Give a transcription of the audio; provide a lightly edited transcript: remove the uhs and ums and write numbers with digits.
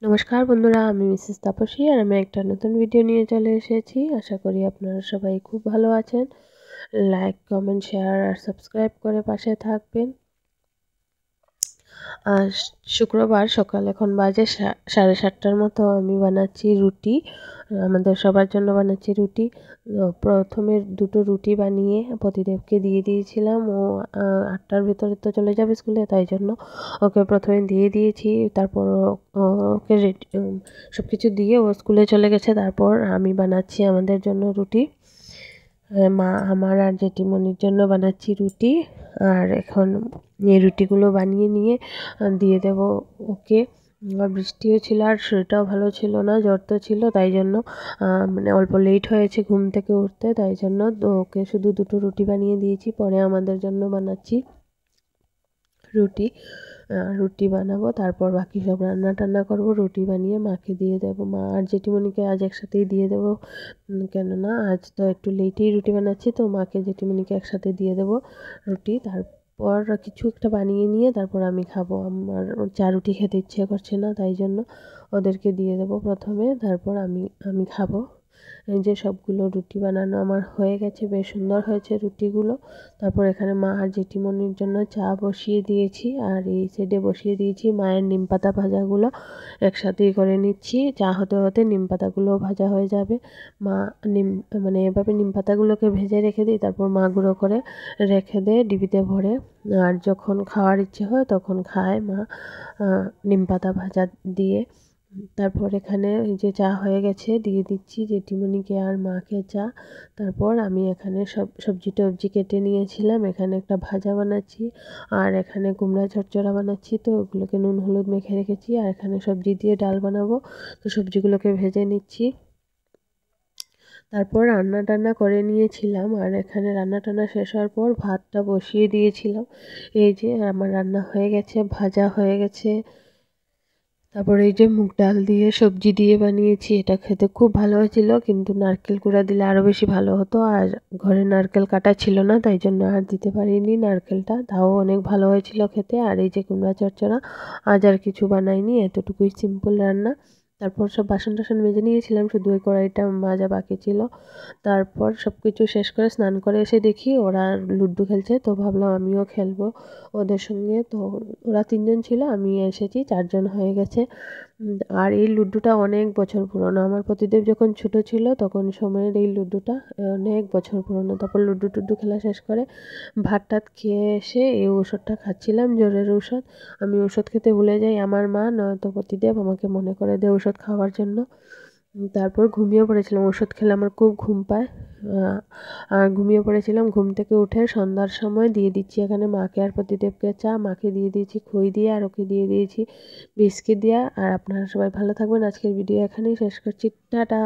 নমস্কার বন্ধুরা, আমি মিসেস তাপসী আর আমি একটা নতুন ভিডিও নিয়ে চলে এসেছি। আশা করি আপনারা সবাই খুব ভালো আছেন। লাইক, কমেন্ট, শেয়ার আর সাবস্ক্রাইব করে পাশে থাকবেন। আর শুক্রবার সকাল এখন বাজে 7:30টার মতো। আমি বানাচ্ছি রুটি, আমাদের সবার জন্য বানাচ্ছি রুটি। প্রথমে দুটো রুটি বানিয়ে প্রতিদেবকে দিয়ে দিয়েছিলাম। ও 8টার ভিতরে তো চলে যাবে স্কুলে, তাই জন্য ওকে প্রথমে দিয়ে দিয়েছি। তারপর ওকে সব কিছু দিয়ে ও স্কুলে চলে গেছে। তারপর আমি বানাচ্ছি আমাদের জন্য রুটি। মা আমার আর জেঠিমনির জন্য বানাচ্ছি রুটি। আর এখন এই রুটিগুলো বানিয়ে নিয়ে দিয়ে দেব ওকে। বৃষ্টিও ছিল আর শরীরটাও ভালো ছিল না, জ্বর তো ছিল, তাই জন্য মানে অল্প লেট হয়েছে ঘুম থেকে উঠতে, তাই জন্য ওকে শুধু দুটো রুটি বানিয়ে দিয়েছি। পরে আমাদের জন্য বানাচ্ছি রুটি। রুটি বানাবো, তারপর বাকি সব রান্না টান্না করবো। রুটি বানিয়ে মাকে দিয়ে দেবো, মা আর জেঠিমনিকে আজ একসাথেই দিয়ে দেবো। কেননা আজ তো একটু লেটেই রুটি বানাচ্ছি, তো মাকে জেঠিমনিকে একসাথে দিয়ে দেবো রুটি। তারপর কিছু একটা বানিয়ে নিয়ে তারপর আমি খাবো। আমার চা রুটি খেতে ইচ্ছে করছে না, তাই জন্য ওদেরকে দিয়ে দেবো প্রথমে, তারপর আমি আমি খাবো। এই যে সবগুলো রুটি বানানো আমার হয়ে গেছে, বেশ সুন্দর হয়েছে রুটিগুলো। তারপর এখানে মা আর জেঠিমনির জন্য চা বসিয়ে দিয়েছি, আর এই সাইডে বসিয়ে দিয়েছি মায়ের নিমপাতা ভাজাগুলো। একসাথেই করে নিচ্ছি, চা হতে হতে নিমপাতাগুলোও ভাজা হয়ে যাবে। মা নিম মানে এভাবে নিমপাতাগুলোকে ভেজে রেখে দিই, তারপর মা গুঁড়ো করে রেখে দেয় ডিবিতে ভরে। আর যখন খাওয়ার ইচ্ছে হয় তখন খায় মা নিমপাতা ভাজা দিয়ে। তারপর এখানে এই যে চা হয়ে গেছে, দিয়ে দিচ্ছি জেঠিমনিকে আর মাকে চা। তারপর আমি এখানে সবজি টবজি কেটে নিয়েছিলাম, এখানে একটা ভাজা বানাচ্ছি আর এখানে কুমড়া চচ্চড়া বানাচ্ছি, তো ওগুলোকে নুন হলুদ মেখে রেখেছি। আর এখানে সবজি দিয়ে ডাল বানাবো, তো সবজিগুলোকে ভেজে নিচ্ছি। তারপর রান্না টান্না করে নিয়েছিলাম, আর এখানে রান্না টান্না শেষ হওয়ার পর ভাতটা বসিয়ে দিয়েছিলাম। এই যে আমার রান্না হয়ে গেছে, ভাজা হয়ে গেছে। তারপরে এই যে মুগ ডাল দিয়ে সবজি দিয়ে বানিয়েছি, এটা খেতে খুব ভালো হয়েছিল, কিন্তু নারকেল কুড়া দিলে আরও বেশি ভালো হতো। আর ঘরে নারকেল কাটা ছিল না, তাই জন্য আর দিতে পারিনি নারকেলটা, তাও অনেক ভালো হয়েছিল খেতে। আর এই যে কুমড়া চচ্চড়া, আজ আর কিছু বানাইনি, এতটুকুই সিম্পল রান্না। তারপর সব বাসন টাসন মেজে নিয়েছিলাম, শুধু ওই কড়াইটা মাজা বাকি ছিল। তারপর সব কিছু শেষ করে স্নান করে এসে দেখি ওরা লুডো খেলছে, তো ভাবলাম আমিও খেলবো ওদের সঙ্গে। তো ওরা 3জন ছিল, আমি এসেছি 4জন হয়ে গেছে। আর এই লুডোটা অনেক বছর পুরনো, আমার প্রতিদেব যখন ছোট ছিল তখন সময়ের এই লুডোটা অনেক বছর পুরনো। তারপর লুডো টুডো খেলা শেষ করে ভাত টাত খেয়ে এসে এই ওষুধটা খাচ্ছিলাম, জ্বরের ওষুধ। আমি ওষুধ খেতে ভুলে যাই, আমার মা নয়তো প্রতিদেব আমাকে মনে করে দেয় ওষুধ খাওয়ার জন্য। তারপর ঘুমিয়ে পড়েছিলাম, ওষুধ খেলে আমার খুব ঘুম পায়। আর ঘুমিয়ে পড়েছিলাম। ঘুম থেকে উঠে সন্ধ্যার সময় দিয়ে দিচ্ছি এখানে মাকে আর প্রতিদেবকে চা। মাকে দিয়ে দিয়েছি খই দিয়ে, আর ওকে দিয়ে দিয়েছি বিস্কিট দিয়ে। আর আপনারা সবাই ভালো থাকবেন। আজকের ভিডিও এখানেই শেষ করছি, টাটা।